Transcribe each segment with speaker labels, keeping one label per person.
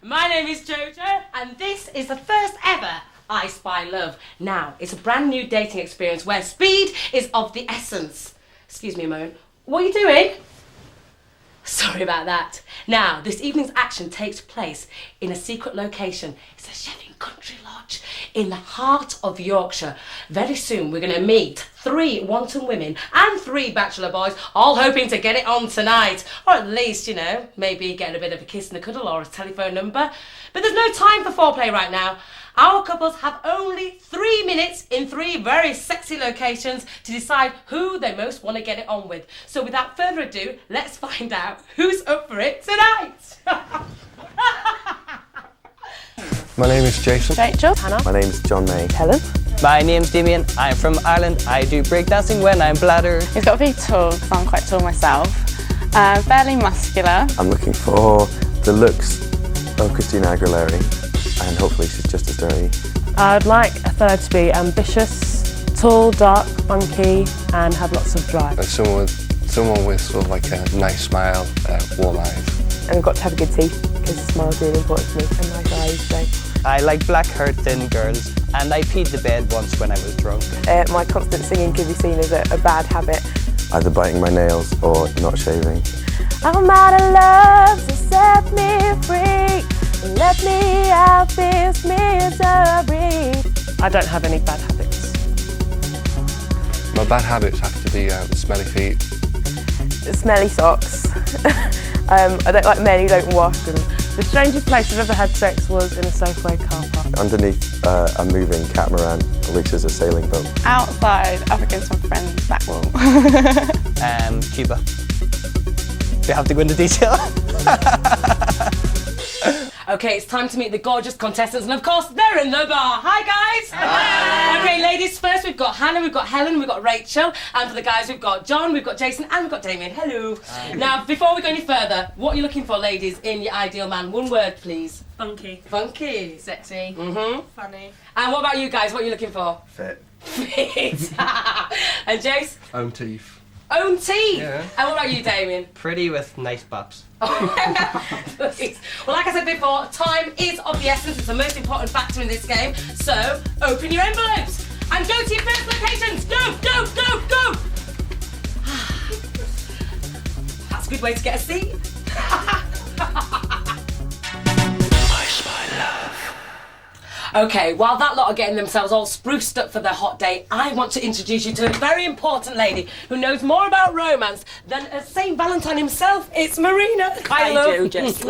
Speaker 1: My name is JoJo, and this is the first ever I Spy Love. Now, it's a brand new dating experience where speed is of the essence. Excuse me a moment. What are you doing? Sorry about that. Now, this evening's action takes place in a secret location. It's a Sheffing country lodge in the heart of Yorkshire. Very soon we're going to meet 3 wanton women and 3 bachelor boys, all hoping to get it on tonight. Or at least, you know, maybe getting a bit of a kiss and a cuddle or a telephone number. But there's no time for foreplay right now. Our couples have only 3 minutes in 3 very sexy locations to decide who they most want to get it on with. So without further ado, let's find out who's up for it tonight.
Speaker 2: My name is Jason.
Speaker 3: Rachel. Hannah.
Speaker 2: My name is John May.
Speaker 3: Helen.
Speaker 4: My name's Damien. I'm from Ireland. I do breakdancing when I'm bladdered.
Speaker 3: He's got to be tall because I'm quite tall myself. Fairly muscular.
Speaker 2: I'm looking for the looks of Christina Aguilera, and hopefully she's just as dirty.
Speaker 5: I'd like a third to be ambitious, tall, dark, funky, and have lots of drive.
Speaker 2: And someone with sort of like a nice smile, warm eyes.
Speaker 5: And I've got to have good teeth because a smile is really important to me, and nice eyes. So.
Speaker 4: I like black hair, thin girls, and I peed the bed once when I was drunk.
Speaker 5: My constant singing could be seen as a bad habit.
Speaker 2: Either biting my nails or not shaving.
Speaker 5: I'm out of love, so set me free. Let me out this misery. I don't have any bad habits.
Speaker 2: My bad habits have to be smelly feet.
Speaker 5: Smelly socks. I don't like men who don't wash them. The strangest place I've ever had sex was in a Safeway car park.
Speaker 2: Underneath a moving catamaran, which is a sailing boat.
Speaker 3: Outside, up against my friend's back wall.
Speaker 4: Cuba. Do you have to go into detail?
Speaker 1: Okay, it's time to meet the gorgeous contestants, and of course, they're in the bar. Hi, guys. Hi. Okay, ladies first, we've got Hannah, we've got Helen, we've got Rachel, and for the guys, we've got John, we've got Jason, and we've got Damien. Hello. Hi. Now, before we go any further, what are you looking for, ladies, in your ideal man? One word, please.
Speaker 6: Funky.
Speaker 1: Funky.
Speaker 6: Sexy.
Speaker 1: Funny. And what about you guys? What are you looking for?
Speaker 2: Fit.
Speaker 1: Fit. And Jace?
Speaker 2: Own teeth.
Speaker 1: Own teeth.
Speaker 2: Yeah.
Speaker 1: And what about you, Damien?
Speaker 4: Pretty with nice bops.
Speaker 1: Please. Well, like I said before, time is of the essence. It's the most important factor in this game. So, open your envelopes and go to your first locations. Go, go, go, go. That's a good way to get a seat. Okay, while that lot are getting themselves all spruced up for their hot day, I want to introduce you to a very important lady who knows more about romance than St. Valentine himself. It's Marina.
Speaker 6: I do, just.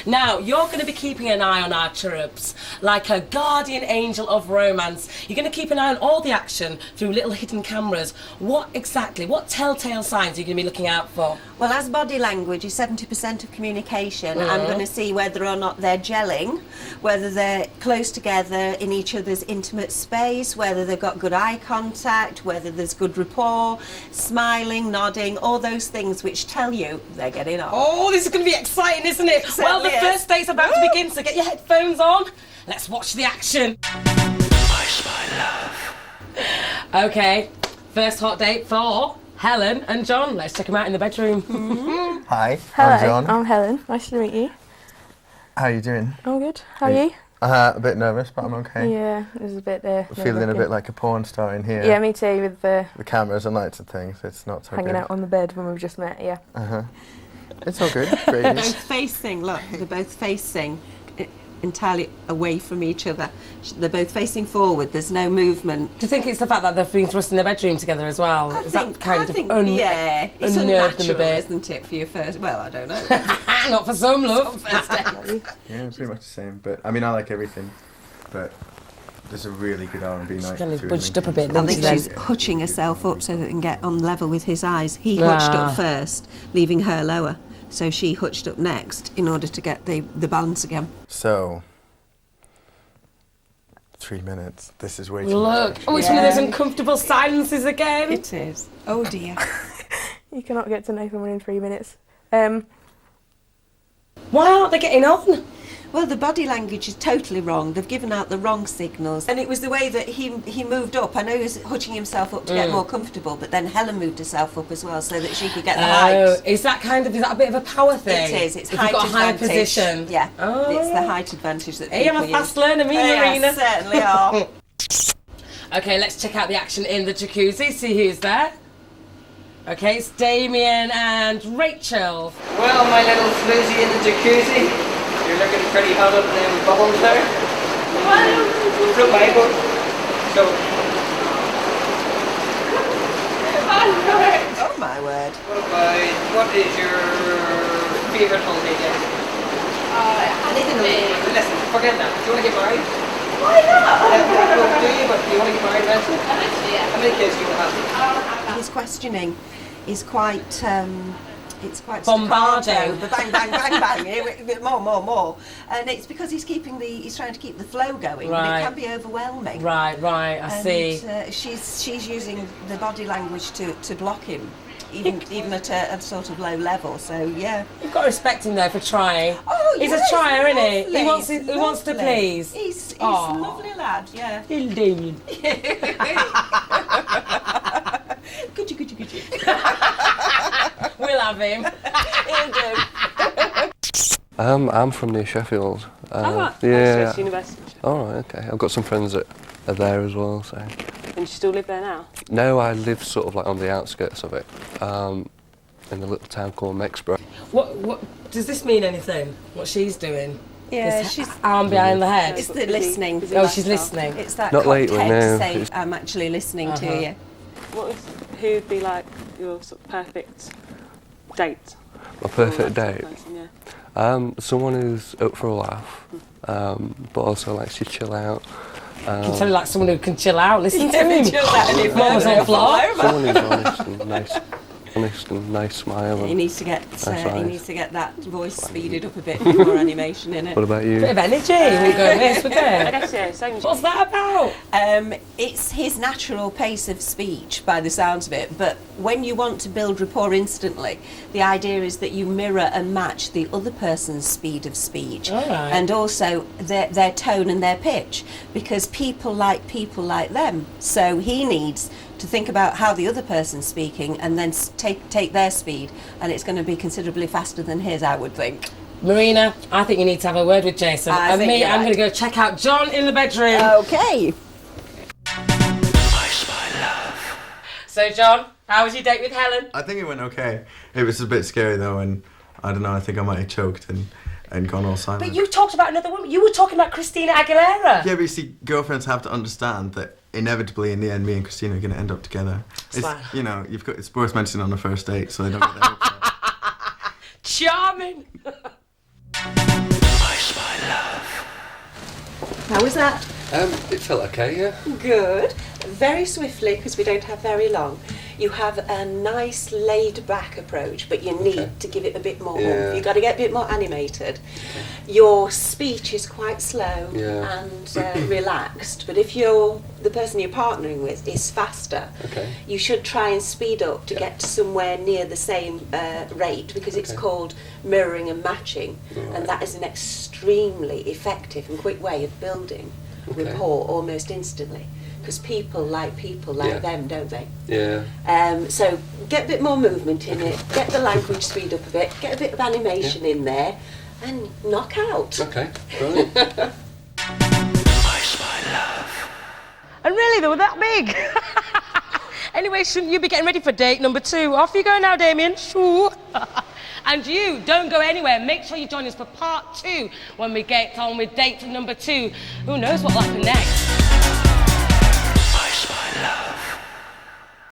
Speaker 1: Now, you're going to be keeping an eye on our cherubs, like a guardian angel of romance. You're going to keep an eye on all the action through little hidden cameras. What telltale signs are you going to be looking out for?
Speaker 7: Well, as body language is 70% of communication, I'm going to see whether or not they're gelling, whether they're close together in each other's intimate space, whether they've got good eye contact, whether there's good rapport, smiling, nodding, all those things which tell you they're getting on.
Speaker 1: Oh, this is going to be exciting, isn't it? Well, the first date's about to begin, so get your headphones on. Let's watch the action. I Spy Love. Okay, first hot date for Helen and John. Let's check them out in the bedroom.
Speaker 2: Hi,
Speaker 5: Hello,
Speaker 2: I'm John.
Speaker 5: I'm Helen. Nice to meet you.
Speaker 2: How are you doing?
Speaker 5: I'm good. How are you?
Speaker 2: A bit nervous, but I'm okay.
Speaker 5: Yeah, it was a bit
Speaker 2: Feeling a bit like a porn star in here.
Speaker 5: Yeah, me too, with the
Speaker 2: cameras and lights and things. It's not so
Speaker 5: hanging
Speaker 2: good.
Speaker 5: out on the bed when we've just met, yeah.
Speaker 2: It's all good. Great.
Speaker 7: They're both facing, look, they're both facing entirely away from each other. They're both facing forward, there's no movement.
Speaker 1: Do you think it's the fact that they've been thrust in the bedroom together as well?
Speaker 7: I think,
Speaker 1: yeah,
Speaker 7: it's
Speaker 1: unnerved them a
Speaker 7: unnatural,
Speaker 1: bit?
Speaker 7: isn't it, for your first, well, I don't know.
Speaker 1: Not for some, love.
Speaker 2: Yeah, pretty much the same. But I mean, I like everything. But there's a really good R&B night.
Speaker 1: Kind of budged up a bit.
Speaker 7: I think she's hutching herself up so that it can get on level with his eyes. He hutched up first, leaving her lower. So she hutched up next in order to get the balance again.
Speaker 2: So, 3 minutes. This is way too
Speaker 1: Look,
Speaker 2: much.
Speaker 1: oh, it's one of those uncomfortable silences again.
Speaker 7: It is. Oh dear.
Speaker 5: You cannot get to know someone in 3 minutes. Why
Speaker 1: aren't they getting on?
Speaker 7: Well, the body language is totally wrong. They've given out the wrong signals. And it was the way that he moved up. I know he was hutching himself up to get more comfortable, but then Helen moved herself up as well so that she could get the height.
Speaker 1: Is that a bit of a power thing?
Speaker 7: It is. It's
Speaker 1: if
Speaker 7: height
Speaker 1: you've got a higher
Speaker 7: advantage.
Speaker 1: position.
Speaker 7: Yeah.
Speaker 1: Oh.
Speaker 7: It's the height advantage that
Speaker 1: Hey,
Speaker 7: people
Speaker 1: I'm a fast
Speaker 7: use.
Speaker 1: learner, me, Marina.
Speaker 7: Yes, certainly are.
Speaker 1: Okay, let's check out the action in the jacuzzi, see who's there. Okay, it's Damien and Rachel.
Speaker 6: Well, my little floozy in the jacuzzi, you're looking pretty hot up in them bubbles there. Float my boat. So.
Speaker 7: Oh my word.
Speaker 6: What is your favourite holiday day? Listen, forget that. Do you want to get married?
Speaker 7: Why not?
Speaker 6: Do you? But do you want to get married, Rachel?
Speaker 5: Eventually, yeah.
Speaker 6: How many kids do you want to have?
Speaker 7: His questioning is quite, it's quite
Speaker 1: Bombarding.
Speaker 7: staccato, the bang, bang, bang, bang, more. And it's because he's trying to keep the flow going, but
Speaker 1: Right.
Speaker 7: it can be overwhelming.
Speaker 1: Right, I see.
Speaker 7: She's using the body language to block him, even at a sort of low level. So yeah.
Speaker 1: You've got to respect him though for trying.
Speaker 7: Oh,
Speaker 1: he's
Speaker 7: yeah,
Speaker 1: a trier, isn't he?
Speaker 7: lovely,
Speaker 1: He wants to
Speaker 7: lovely.
Speaker 1: please.
Speaker 7: He's
Speaker 1: Aw.
Speaker 7: a lovely lad. Yeah.
Speaker 1: Little Damien.
Speaker 7: Good.
Speaker 1: We'll have him.
Speaker 7: He'll do.
Speaker 8: I'm from near Sheffield.
Speaker 5: I
Speaker 8: Yeah.
Speaker 5: to university.
Speaker 8: All right, okay. I've got some friends that are there as well, so.
Speaker 5: And you still live there now?
Speaker 8: No, I live sort of like on the outskirts of it, in a little town called Mexborough.
Speaker 1: What does this mean anything? What she's doing?
Speaker 7: Yeah,
Speaker 1: This
Speaker 7: she's.
Speaker 1: arm behind the head.
Speaker 7: It's the listening.
Speaker 1: Oh, she's listening.
Speaker 7: It's that
Speaker 8: Not
Speaker 7: cocked
Speaker 8: lately,
Speaker 7: head
Speaker 8: no.
Speaker 7: to say,
Speaker 8: It's-
Speaker 7: I'm actually listening to you.
Speaker 5: Who would be like your sort of perfect date?
Speaker 8: My perfect
Speaker 5: Or that
Speaker 8: date.
Speaker 5: sort of person, yeah.
Speaker 8: Someone who's up for a laugh, but also likes to chill out.
Speaker 1: Can tell you like someone who can chill out. Listen to him. Mama's on the floor.
Speaker 8: Someone who's honest and nice smile.
Speaker 7: He needs to get
Speaker 8: nice.
Speaker 7: that voice speeded up a bit, more animation in it.
Speaker 8: What about you?
Speaker 1: Bit of energy. We'll go this. We're
Speaker 5: I
Speaker 1: good.
Speaker 5: guess, yeah, same as
Speaker 1: What's that about?
Speaker 7: It's his natural pace of speech, by the sounds of it. But when you want to build rapport instantly, the idea is that you mirror and match the other person's speed of speech,
Speaker 1: All right.
Speaker 7: and also their tone and their pitch, because people like them. So he needs to think about how the other person's speaking and then take their speed, and it's going to be considerably faster than his, I would think.
Speaker 1: Marina, I think you need to have a word with Jason.
Speaker 7: I
Speaker 1: And
Speaker 7: think
Speaker 1: me,
Speaker 7: you're
Speaker 1: I'm
Speaker 7: right.
Speaker 1: going to go check out John in the bedroom.
Speaker 7: Okay.
Speaker 1: So, John, how was your date with Helen?
Speaker 2: I think it went okay. It was a bit scary though, and I don't know. I think I might have choked and gone all silent.
Speaker 1: But you talked about another woman. You were talking about Christina Aguilera.
Speaker 2: Yeah, but you see, girlfriends have to understand that inevitably, in the end, me and Christina are going to end up together. It's,
Speaker 1: Fine.
Speaker 2: you know, it's worth mentioning on the first date, so they don't get their hopes up.
Speaker 1: Charming.
Speaker 7: How was that?
Speaker 8: It felt okay, yeah.
Speaker 7: Good. Very swiftly, because we don't have very long. You have a nice laid-back approach, but you need to give it a bit more oomph. You've got to get a bit more animated. Your speech is quite slow and relaxed, but if the person you're partnering with is faster, you should try and speed up to get to somewhere near the same rate, because it's called mirroring and matching, and that is an extremely effective and quick way of building rapport almost instantly. Because people like them, don't they?
Speaker 8: Yeah.
Speaker 7: So get a bit more movement in it, get the language speed up a bit, get a bit of animation in there, and knock out.
Speaker 8: Okay, brilliant.
Speaker 1: And really, they were that big. Anyway, shouldn't you be getting ready for date number 2? Off you go now, Damien. Shoo. And you, don't go anywhere. Make sure you join us for part 2 when we get on with date number 2. Who knows what will happen next?
Speaker 9: I Spy Love.